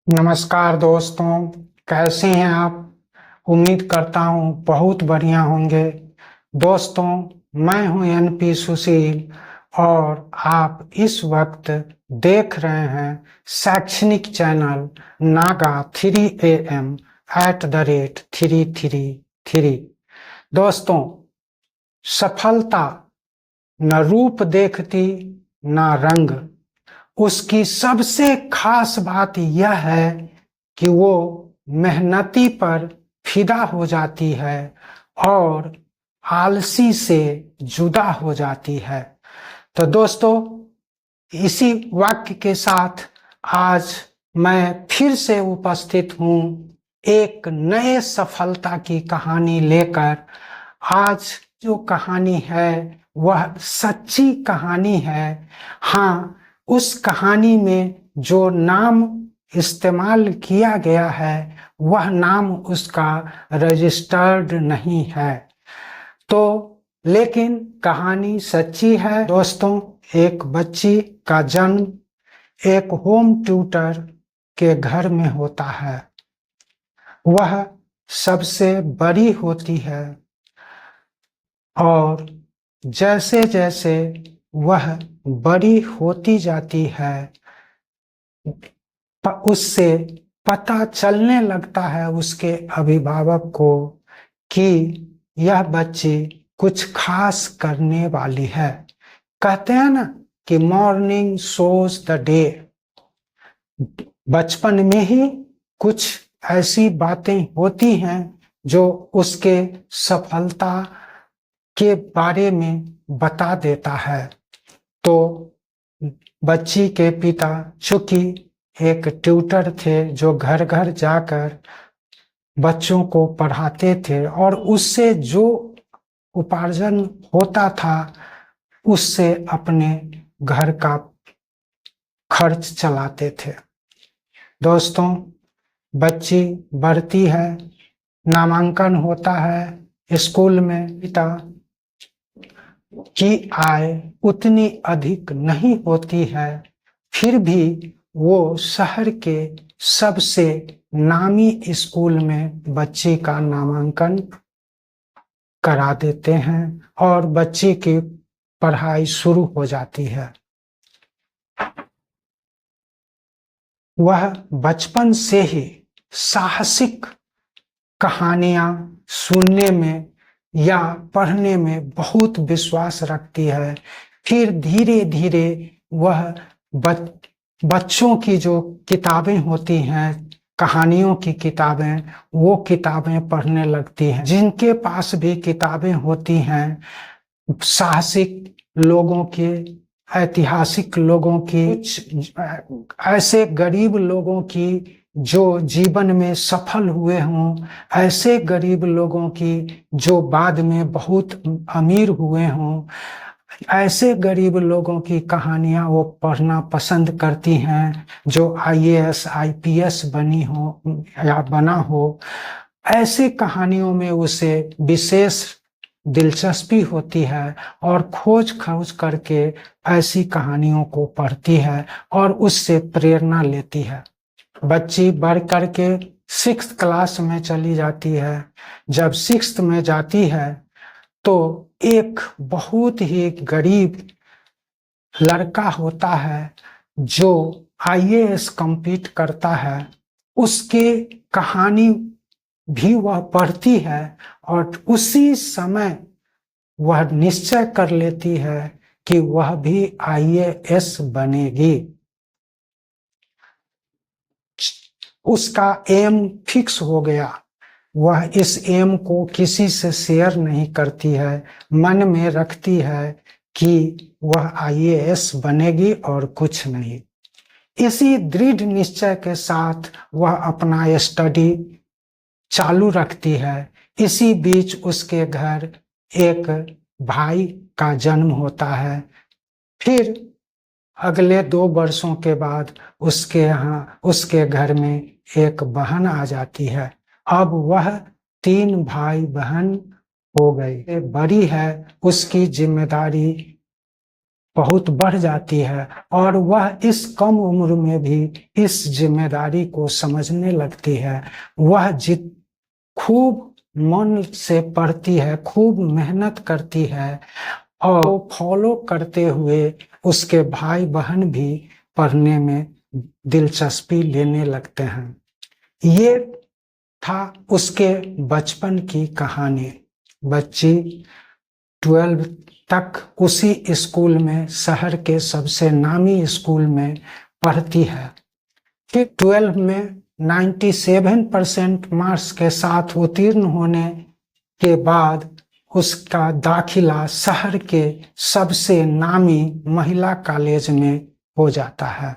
नमस्कार दोस्तों, कैसे हैं आप। उम्मीद करता हूँ बहुत बढ़िया होंगे। दोस्तों, मैं हूँ एनपी सुशील और आप इस वक्त देख रहे हैं शैक्षणिक चैनल नागा 3am @333। दोस्तों, सफलता न रूप देखती न रंग, उसकी सबसे खास बात यह है कि वो मेहनती पर फिदा हो जाती है और आलसी से जुदा हो जाती है। तो दोस्तों, इसी वाक्य के साथ आज मैं फिर से उपस्थित हूँ एक नए सफलता की कहानी लेकर। आज जो कहानी है वह सच्ची कहानी है। हाँ, उस कहानी में जो नाम इस्तेमाल किया गया है वह नाम उसका रजिस्टर्ड नहीं है। तो लेकिन कहानी सच्ची है। दोस्तों, एक बच्ची का जन्म एक होम ट्यूटर के घर में होता है। वह सबसे बड़ी होती है और जैसे जैसे वह बड़ी होती जाती है उससे पता चलने लगता है उसके अभिभावक को कि यह बच्ची कुछ खास करने वाली है। कहते हैं ना कि मॉर्निंग शोज द डे। बचपन में ही कुछ ऐसी बातें होती हैं जो उसके सफलता के बारे में बता देता है। तो बच्ची के पिता चूंकि एक ट्यूटर थे जो घर घर जाकर बच्चों को पढ़ाते थे और उससे जो उपार्जन होता था उससे अपने घर का खर्च चलाते थे। दोस्तों, बच्ची बढ़ती है, नामांकन होता है स्कूल में। पिता की आय उतनी अधिक नहीं होती है, फिर भी वो शहर के सबसे नामी स्कूल में बच्ची का नामांकन करा देते हैं और बच्ची की पढ़ाई शुरू हो जाती है। वह बचपन से ही साहसिक कहानियां सुनने में या पढ़ने में बहुत विश्वास रखती है। फिर धीरे धीरे वह बच्चों की जो किताबें होती हैं, कहानियों की किताबें, वो किताबें पढ़ने लगती हैं। जिनके पास भी किताबें होती हैं, साहसिक लोगों के, ऐतिहासिक लोगों की, कुछ ऐसे गरीब लोगों की जो जीवन में सफल हुए हों, ऐसे गरीब लोगों की जो बाद में बहुत अमीर हुए हों, ऐसे गरीब लोगों की कहानियां वो पढ़ना पसंद करती हैं जो आईएएस आईपीएस बनी हो या बना हो। ऐसे कहानियों में उसे विशेष दिलचस्पी होती है और खोज खोज करके ऐसी कहानियों को पढ़ती है और उससे प्रेरणा लेती है। बच्ची बढ़ करके 6th क्लास में चली जाती है। जब 6th में जाती है तो एक बहुत ही गरीब लड़का होता है जो आईएएस कंप्लीट करता है। उसकी कहानी भी वह पढ़ती है और उसी समय वह निश्चय कर लेती है कि वह भी आईएएस बनेगी। उसका एम फिक्स हो गया। वह इस एम को किसी से शेयर नहीं करती है, मन में रखती है कि वह आईएएस बनेगी और कुछ नहीं। इसी दृढ़ निश्चय के साथ वह अपना स्टडी चालू रखती है। इसी बीच उसके घर एक भाई का जन्म होता है। फिर अगले 2 वर्षों के बाद उसके घर में एक बहन आ जाती है। अब वह 3 भाई बहन हो गई। बड़ी है, उसकी जिम्मेदारी बहुत बढ़ जाती है और वह इस कम उम्र में भी इस जिम्मेदारी को समझने लगती है। वह खूब मन से पढ़ती है, खूब मेहनत करती है और फॉलो करते हुए उसके भाई बहन भी पढ़ने में दिलचस्पी लेने लगते हैं। ये था उसके बचपन की कहानी। बच्ची 12 तक उसी स्कूल में, शहर के सबसे नामी स्कूल में पढ़ती है। फिर 12 में 97% मार्क्स के साथ उत्तीर्ण होने के बाद उसका दाखिला शहर के सबसे नामी महिला कॉलेज में हो जाता है।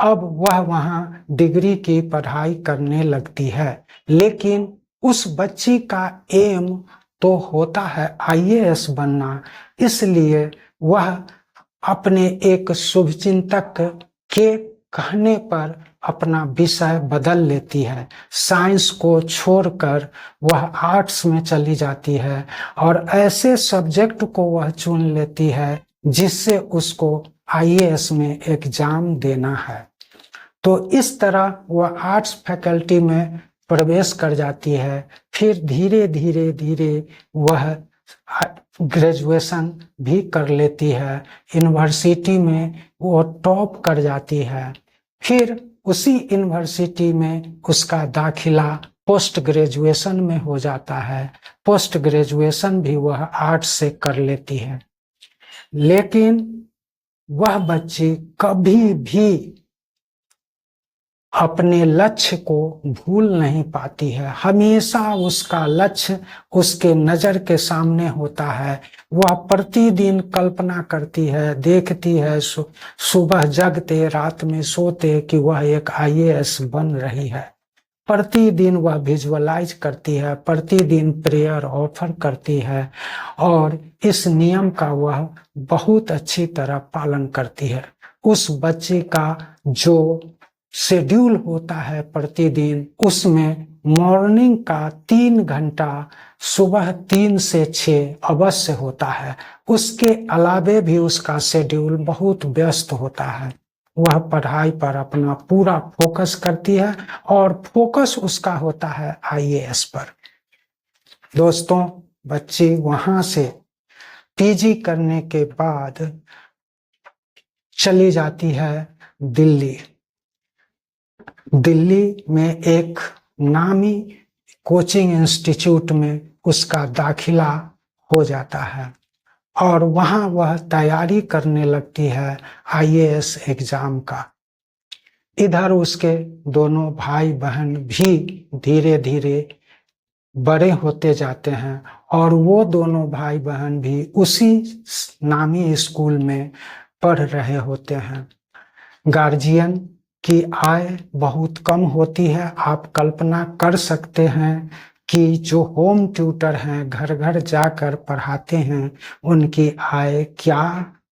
अब वह वहां डिग्री की पढ़ाई करने लगती है, लेकिन उस बच्ची का एम तो होता है आईएएस बनना। इसलिए वह अपने एक शुभचिंतक के कहने पर अपना विषय बदल लेती है। साइंस को छोड़कर वह आर्ट्स में चली जाती है और ऐसे सब्जेक्ट को वह चुन लेती है जिससे उसको आईएएस में एग्जाम देना है। तो इस तरह वह आर्ट्स फैकल्टी में प्रवेश कर जाती है। फिर धीरे धीरे धीरे वह ग्रेजुएशन भी कर लेती है। यूनिवर्सिटी में वो टॉप कर जाती है। फिर उसी यूनिवर्सिटी में उसका दाखिला पोस्ट ग्रेजुएशन में हो जाता है। पोस्ट ग्रेजुएशन भी वह आर्ट्स से कर लेती है। लेकिन वह बच्ची कभी भी अपने लक्ष्य को भूल नहीं पाती है। हमेशा उसका लक्ष्य उसके नजर के सामने होता है। वह प्रतिदिन कल्पना करती है, देखती है, सुबह जगते रात में सोते कि वह एक आईएएस बन रही है। प्रतिदिन वह विजुअलाइज करती है, प्रतिदिन प्रेयर ऑफर करती है और इस नियम का वह बहुत अच्छी तरह पालन करती है। उस बच्चे का जो शेड्यूल होता है प्रतिदिन, उसमें मॉर्निंग का 3 घंटा सुबह 3 से 6 अवश्य होता है। उसके अलावे भी उसका शेड्यूल बहुत व्यस्त होता है। वह पढ़ाई पर अपना पूरा फोकस करती है और फोकस उसका होता है आईएएस पर। दोस्तों, बच्ची वहां से पीजी करने के बाद चली जाती है दिल्ली। दिल्ली में एक नामी कोचिंग इंस्टीट्यूट में उसका दाखिला हो जाता है और वहां वह तैयारी करने लगती है आईएएस एग्जाम का। इधर उसके दोनों भाई बहन भी धीरे धीरे बड़े होते जाते हैं और वो दोनों भाई बहन भी उसी नामी स्कूल में पढ़ रहे होते हैं। गार्जियन की आय बहुत कम होती है। आप कल्पना कर सकते हैं कि जो होम ट्यूटर हैं, घर घर जाकर पढ़ाते हैं, उनकी आय क्या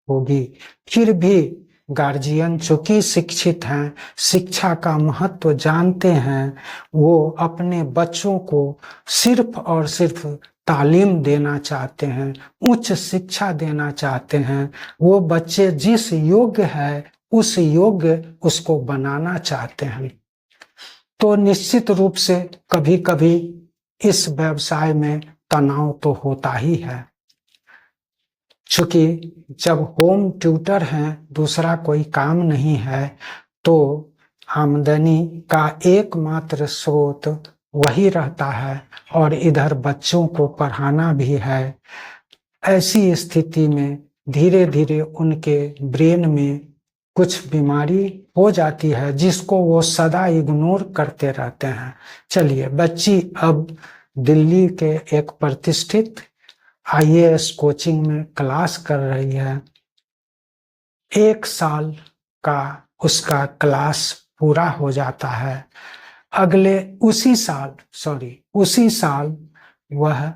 होगी। फिर भी गार्जियन चूंकि शिक्षित हैं, शिक्षा का महत्व जानते हैं, वो अपने बच्चों को सिर्फ और सिर्फ तालीम देना चाहते हैं, उच्च शिक्षा देना चाहते हैं। वो बच्चे जिस योग्य है उस योग्य उसको बनाना चाहते हैं। तो निश्चित रूप से कभी कभी इस व्यवसाय में तनाव तो होता ही है, क्योंकि जब होम ट्यूटर हैं, दूसरा कोई काम नहीं है, तो आमदनी का एकमात्र स्रोत वही रहता है और इधर बच्चों को पढ़ाना भी है। ऐसी स्थिति में धीरे धीरे उनके ब्रेन में कुछ बीमारी हो जाती है जिसको वो सदा इग्नोर करते रहते हैं। चलिए, बच्ची अब दिल्ली के एक प्रतिष्ठित आईएएस कोचिंग में क्लास कर रही है। 1 साल का उसका क्लास पूरा हो जाता है। उसी साल वह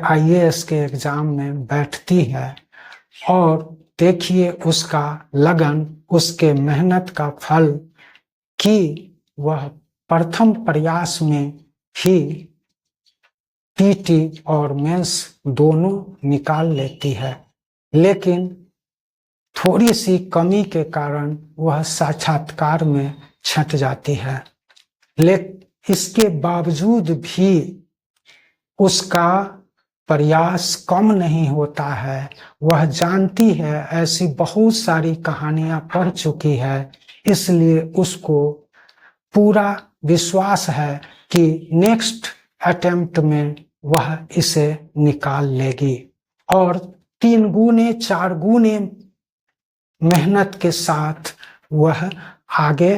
आईएएस के एग्जाम में बैठती है और देखिए उसका लगन, उसके मेहनत का फल कि वह प्रथम प्रयास में ही पीटी और मेंस दोनों निकाल लेती है। लेकिन थोड़ी सी कमी के कारण वह साक्षात्कार में छंट जाती है, लेकिन इसके बावजूद भी उसका प्रयास कम नहीं होता है। वह जानती है, ऐसी बहुत सारी कहानियां पढ़ चुकी है, इसलिए उसको पूरा विश्वास है कि नेक्स्ट अटेम्प्ट में वह इसे निकाल लेगी और 3 गुने 4 गुने मेहनत के साथ वह आगे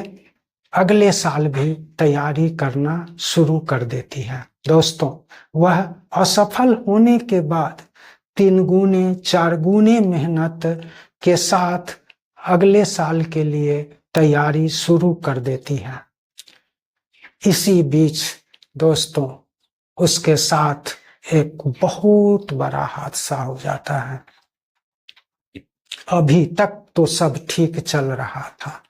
अगले साल भी तैयारी करना शुरू कर देती है। दोस्तों, वह असफल होने के बाद 3 गुने 4 गुने मेहनत के साथ अगले साल के लिए तैयारी शुरू कर देती है। इसी बीच दोस्तों, उसके साथ एक बहुत बड़ा हादसा हो जाता है। अभी तक तो सब ठीक चल रहा था।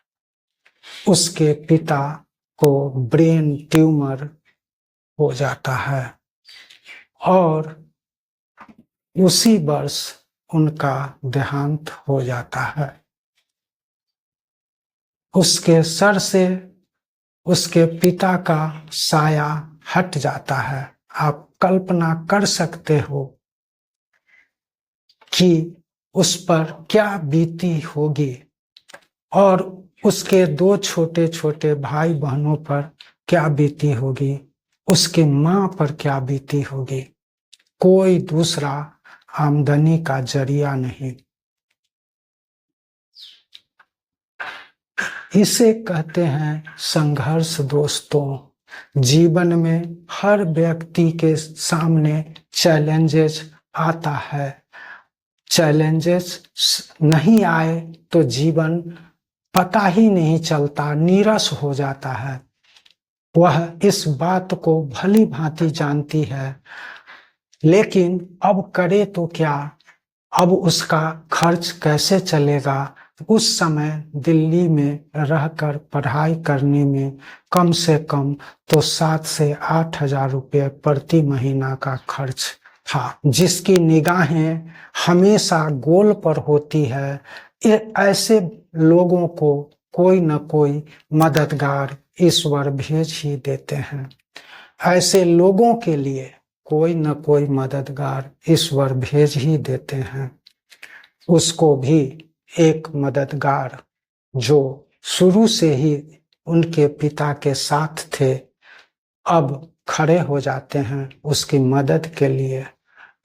उसके पिता को ब्रेन ट्यूमर हो जाता है और उसी वर्ष उनका देहांत हो जाता है। उसके सर से उसके पिता का साया हट जाता है। आप कल्पना कर सकते हो कि उस पर क्या बीती होगी और उसके 2 छोटे छोटे भाई बहनों पर क्या बीती होगी, उसके मां पर क्या बीती होगी। कोई दूसरा आमदनी का जरिया नहीं। इसे कहते हैं संघर्ष। दोस्तों, जीवन में हर व्यक्ति के सामने चैलेंजेस आता है। चैलेंजेस नहीं आए तो जीवन पता ही नहीं चलता, नीरस हो जाता है। वह इस बात को भली भांति जानती है, लेकिन अब करे तो क्या, अब उसका खर्च कैसे चलेगा। उस समय दिल्ली में रहकर पढ़ाई करने में कम से कम तो 7 से 8 हजार रुपये प्रति महीना का खर्च था। जिसकी निगाहें हमेशा गोल पर होती है, ऐसे लोगों को कोई न कोई मददगार ईश्वर भेज ही देते हैं। ऐसे लोगों के लिए कोई न कोई मददगार ईश्वर भेज ही देते हैं। उसको भी एक मददगार जो शुरू से ही उनके पिता के साथ थे, अब खड़े हो जाते हैं उसकी मदद के लिए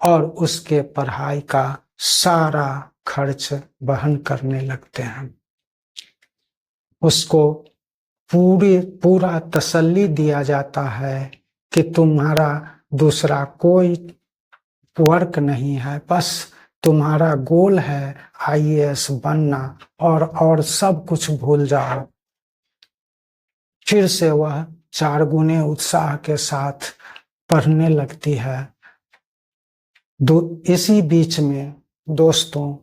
और उसके पढ़ाई का सारा खर्च वहन करने लगते हैं। उसको पूरा तसल्ली दिया जाता है कि तुम्हारा दूसरा कोई वर्क नहीं है, बस तुम्हारा गोल है आईएएस बनना और सब कुछ भूल जाओ। फिर से वह 4 गुने उत्साह के साथ पढ़ने लगती है। इसी बीच में दोस्तों,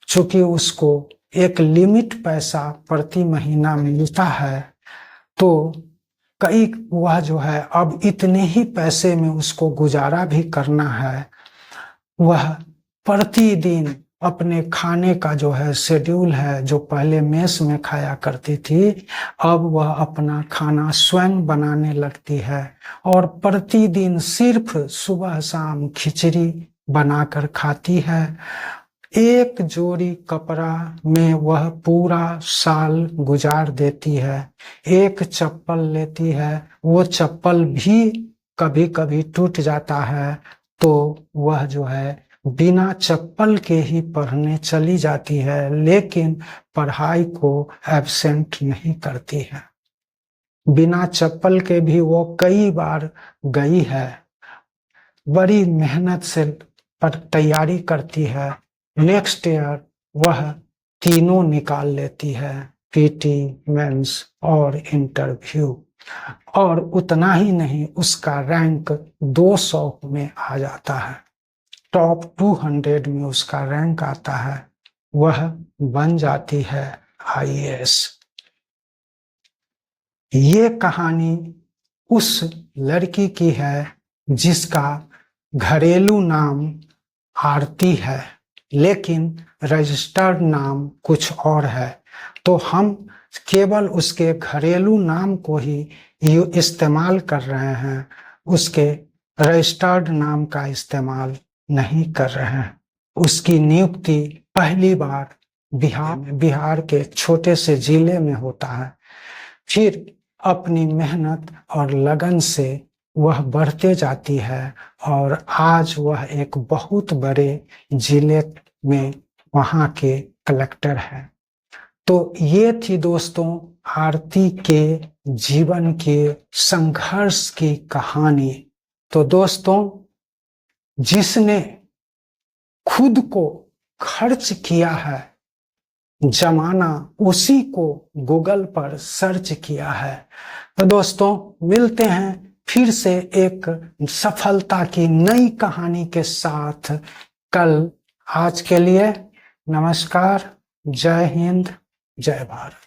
चूंकि उसको एक लिमिट पैसा प्रति महीना मिलता है, तो वह जो है अब इतने ही पैसे में उसको गुजारा भी करना है। वह प्रतिदिन अपने खाने का जो है शेड्यूल है, जो पहले मेस में खाया करती थी, अब वह अपना खाना स्वयं बनाने लगती है और प्रतिदिन सिर्फ सुबह शाम खिचड़ी बनाकर खाती है। एक जोड़ी कपड़ा में वह पूरा साल गुजार देती है। एक चप्पल लेती है, वो चप्पल भी कभी कभी टूट जाता है, तो वह जो है बिना चप्पल के ही पढ़ने चली जाती है, लेकिन पढ़ाई को एब्सेंट नहीं करती है। बिना चप्पल के भी वो कई बार गई है, बड़ी मेहनत से तैयारी करती है। नेक्स्ट ईयर वह तीनों निकाल लेती है, पीटी, मेंस और इंटरव्यू। और उतना ही नहीं, उसका रैंक 200 में आ जाता है, टॉप 200 में उसका रैंक आता है। वह बन जाती है आईएएस। ये कहानी उस लड़की की है जिसका घरेलू नाम आरती है। लेकिन रजिस्टर्ड नाम कुछ और है। तो हम केवल उसके घरेलू नाम को ही इस्तेमाल कर रहे हैं, उसके रजिस्टर्ड नाम का इस्तेमाल नहीं कर रहे हैं। उसकी नियुक्ति पहली बार बिहार के छोटे से जिले में होता है। फिर अपनी मेहनत और लगन से वह बढ़ते जाती है और आज वह एक बहुत बड़े जिले में वहाँ के कलेक्टर हैं। तो ये थी दोस्तों आरती के जीवन के संघर्ष की कहानी। तो दोस्तों, जिसने खुद को खर्च किया है, जमाना उसी को गूगल पर सर्च किया है। तो दोस्तों, मिलते हैं फिर से एक सफलता की नई कहानी के साथ कल। आज के लिए नमस्कार, जय हिंद, जय भारत।